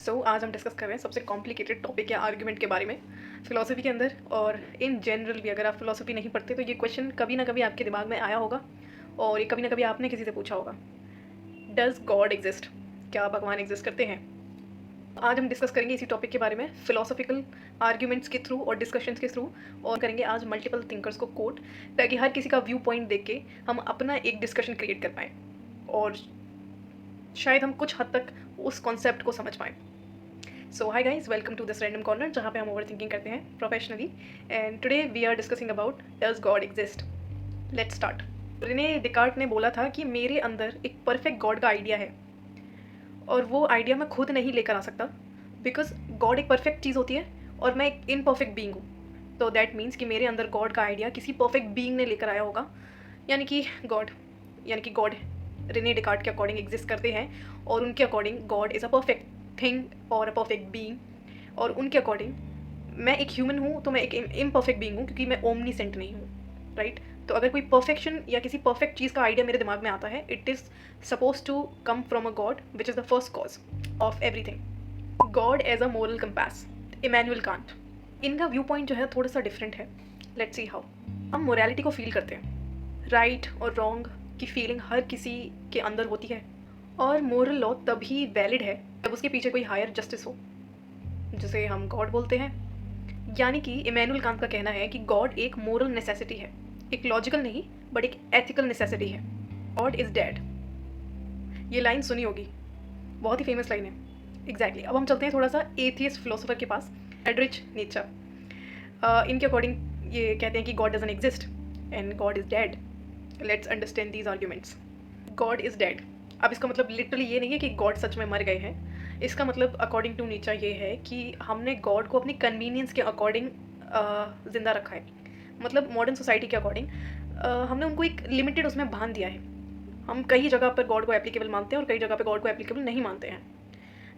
आज हम डिस्कस कर रहे हैं सबसे कॉम्प्लिकेटेड टॉपिक या आर्ग्यूमेंट के बारे में फ़िलॉसफी के अंदर। और इन जनरल भी अगर आप फ़िलॉसफी नहीं पढ़ते तो ये क्वेश्चन कभी ना कभी आपके दिमाग में आया होगा और ये कभी ना कभी आपने किसी से पूछा होगा, डज़ गॉड एग्जिस्ट? क्या भगवान एग्जिस्ट करते हैं? आज हम डिस्कस करेंगे इसी टॉपिक के बारे में फ़िलॉसफिकल आर्ग्यूमेंट्स के थ्रू और डिस्कशंस के थ्रू, और करेंगे आज मल्टीपल थिंकर्स को कोट, ताकि हर किसी का व्यू पॉइंट देख के हम अपना एक डिस्कशन क्रिएट कर पाएँ और शायद हम कुछ हद तक उस कॉन्सेप्ट को समझ पाएँ। So hi guys, welcome to this random corner, जहाँ पे हम ओवर थिंकिंग करते हैं professionally. And today we are discussing about does God exist. Let's start. Rene Descartes ने बोला था कि मेरे अंदर एक परफेक्ट गॉड का आइडिया है और वो आइडिया मैं खुद नहीं लेकर आ सकता, बिकॉज गॉड एक परफेक्ट चीज़ होती है और मैं एक इनपरफेक्ट बीइंग हूँ। तो दैट मीन्स कि मेरे अंदर गॉड का आइडिया किसी परफेक्ट बीइंग ने लेकर आया होगा, यानी कि गॉड रेने डिकार्ट के अकॉर्डिंग एग्जिस्ट करते हैं और उनके according God is a perfect thing और अ परफेक्ट बीइंग। और उनके अकॉर्डिंग मैं एक ह्यूमन हूँ तो मैं एक इम्परफेक्ट बीइंग हूँ, क्योंकि मैं ओमनीसेंट नहीं हूँ, राइट? तो अगर कोई परफेक्शन या किसी परफेक्ट चीज़ का आइडिया मेरे दिमाग में आता है, it is suppose to come from a god which is the first cause of everything. God as a moral compass, Immanuel Kant. इनका व्यू पॉइंट जो है थोड़ा सा डिफरेंट है। Let's see how. हम मोरालिटी को फील करते हैं, राइट और रॉन्ग की फीलिंग हर किसी के अंदर होती है, और मोरल लॉ तभी वैलिड है जब उसके पीछे कोई हायर जस्टिस हो, जिसे हम गॉड बोलते हैं। यानी कि इमैनुअल कांट का कहना है कि गॉड एक मोरल नेसेसिटी है, एक लॉजिकल नहीं बट एक एथिकल नेसेसिटी है। गॉड इज़ डेड, ये लाइन सुनी होगी, बहुत ही फेमस लाइन है। एग्जैक्टली। अब हम चलते हैं थोड़ा सा एथियस्ट फिलोसोफर के पास, फ्रेडरिच नीत्शे। इनके अकॉर्डिंग ये कहते हैं कि God doesn't exist and God is dead. Let's understand these arguments. God is dead, अब इसका मतलब लिटरली ये नहीं है कि गॉड सच में मर गए हैं। इसका मतलब अकॉर्डिंग टू नीचा ये है कि हमने गॉड को अपनी कन्वीनियंस के अकॉर्डिंग ज़िंदा रखा है। मतलब मॉडर्न सोसाइटी के अकॉर्डिंग हमने उनको एक लिमिटेड उसमें बांध दिया है। हम कई जगह पर गॉड को एप्लीकेबल मानते हैं और कई जगह पर गॉड को एप्लीकेबल नहीं मानते हैं।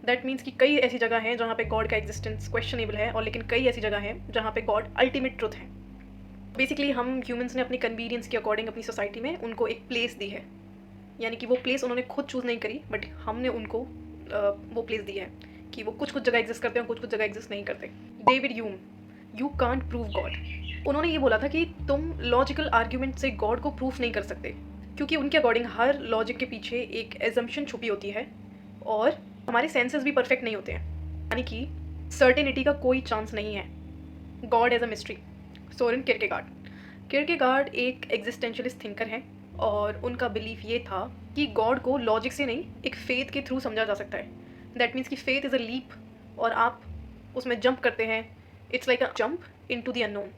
दैट मीन्स कि कई ऐसी जगह हैं जहाँ पे गॉड का एग्जिस्टेंस क्वेश्चनेबल है, और लेकिन कई ऐसी जगह हैं जहाँ पे गॉड अल्टीमेट ट्रुथ है। बेसिकली हम ह्यूमंस ने अपनी कन्वीनियंस के अकॉर्डिंग अपनी सोसाइटी में उनको एक प्लेस दी है, यानी कि वो प्लेस उन्होंने खुद चूज़ नहीं करी, बट हमने उनको वो प्लेस दी है कि वो कुछ जगह एग्जिस्ट करते हैं, कुछ जगह एग्जिस्ट नहीं करते। David Hume, you can't prove God, उन्होंने ये बोला था कि तुम लॉजिकल आर्ग्यूमेंट से गॉड को प्रूफ नहीं कर सकते, क्योंकि उनके अकॉर्डिंग हर लॉजिक के पीछे एक एजम्पशन छुपी होती है और हमारे सेंसेस भी परफेक्ट नहीं होते हैं, यानी कि सर्टेनिटी का कोई चांस नहीं है। God as a mystery. Søren Kierkegaard एक एग्जिस्टेंशियलिस्ट थिंकर हैं और उनका बिलीफ ये था कि गॉड को लॉजिक से नहीं, एक फेथ के थ्रू समझा जा सकता है। दैट मीन्स कि फेथ इज़ अ लीप और आप उसमें जंप करते हैं, it's like a jump into the unknown.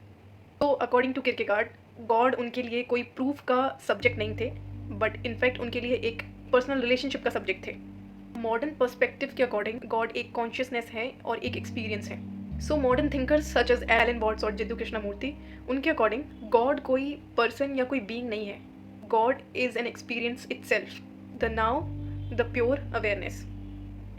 तो अकॉर्डिंग टू किरकेगार्ड, गॉड उनके लिए कोई प्रूफ का सब्जेक्ट नहीं थे, बट इनफैक्ट उनके लिए एक पर्सनल रिलेशनशिप का सब्जेक्ट थे। मॉडर्न पर्सपेक्टिव के अकॉर्डिंग गॉड एक कॉन्शियसनेस है और एक एक्सपीरियंस है। So modern thinkers such as Alan Watts और जिद्दू कृष्णमूर्ति, उनके अकॉर्डिंग गॉड कोई पर्सन या कोई बीइंग नहीं है। God is an experience itself, the now the pure awareness.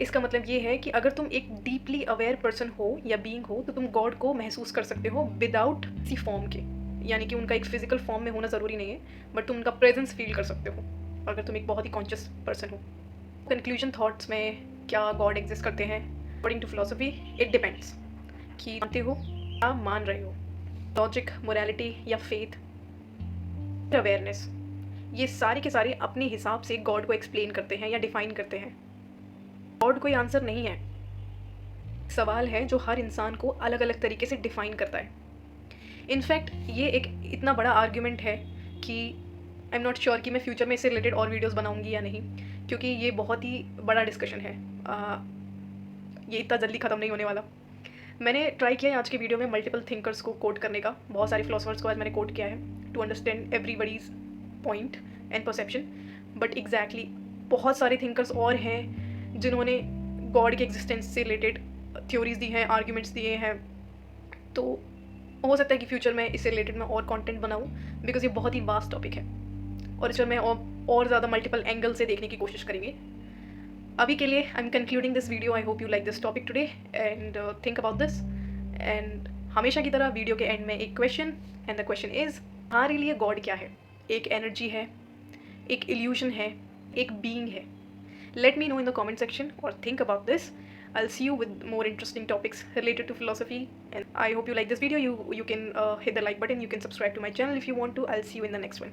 इसका मतलब ये है कि अगर तुम एक डीपली अवेयर पर्सन हो या बीइंग हो तो तुम गॉड को महसूस कर सकते हो विदाउट किसी फॉर्म के, यानी कि उनका एक फिजिकल फॉर्म में होना ज़रूरी नहीं है, बट तुम उनका प्रेजेंस फील कर सकते हो अगर तुम एक बहुत ही कॉन्शियस पर्सन हो। कंक्लूजन थॉट्स में, क्या गॉड एग्जिस्ट करते हैं? According to philosophy it depends कि मानते हो या मान रहे हो। लॉजिक, मोरालिटी या फेथ, अवेयरनेस, ये सारे के सारे अपने हिसाब से गॉड को एक्सप्लेन करते हैं या डिफाइन करते हैं। गॉड कोई आंसर नहीं है, सवाल है जो हर इंसान को अलग अलग तरीके से डिफाइन करता है। इनफैक्ट ये एक इतना बड़ा आर्ग्यूमेंट है कि आई एम नॉट श्योर कि मैं फ्यूचर में इससे रिलेटेड और वीडियोस बनाऊंगी या नहीं, क्योंकि ये बहुत ही बड़ा डिस्कशन है। ये इतना जल्दी ख़त्म नहीं होने वाला। मैंने ट्राई किया है आज के वीडियो में मल्टीपल थिंकर्स को कोट करने का, बहुत सारे फिलोसफर्स को आज मैंने कोट किया है to understand everybody's point and perception. But exactly बहुत सारे थिंकर्स और हैं जिन्होंने गॉड के एग्जिस्टेंस से रिलेटेड थ्योरीज दी हैं, आर्ग्यूमेंट्स दिए हैं। तो हो सकता है कि फ्यूचर में इससे रिलेटेड मैं और कंटेंट बनाऊं, बिकॉज ये बहुत ही वास्ट टॉपिक है और इस पर मैं और ज़्यादा मल्टीपल एंगल से देखने की कोशिश करेंगे। अभी के लिए I am concluding this video. I hope you like this topic today and think about this. And हमेशा की तरह वीडियो के एंड में एक question, and the question is, हमारे लिए गॉड क्या है? एक एनर्जी है, एक इल्यूशन है, एक बीइंग है? Let me know in the comment section और think about this. I'll see you with more interesting topics related to philosophy. And I hope you like this video. You can hit the like button. You can subscribe to my channel if you want to. I'll see you in the next one.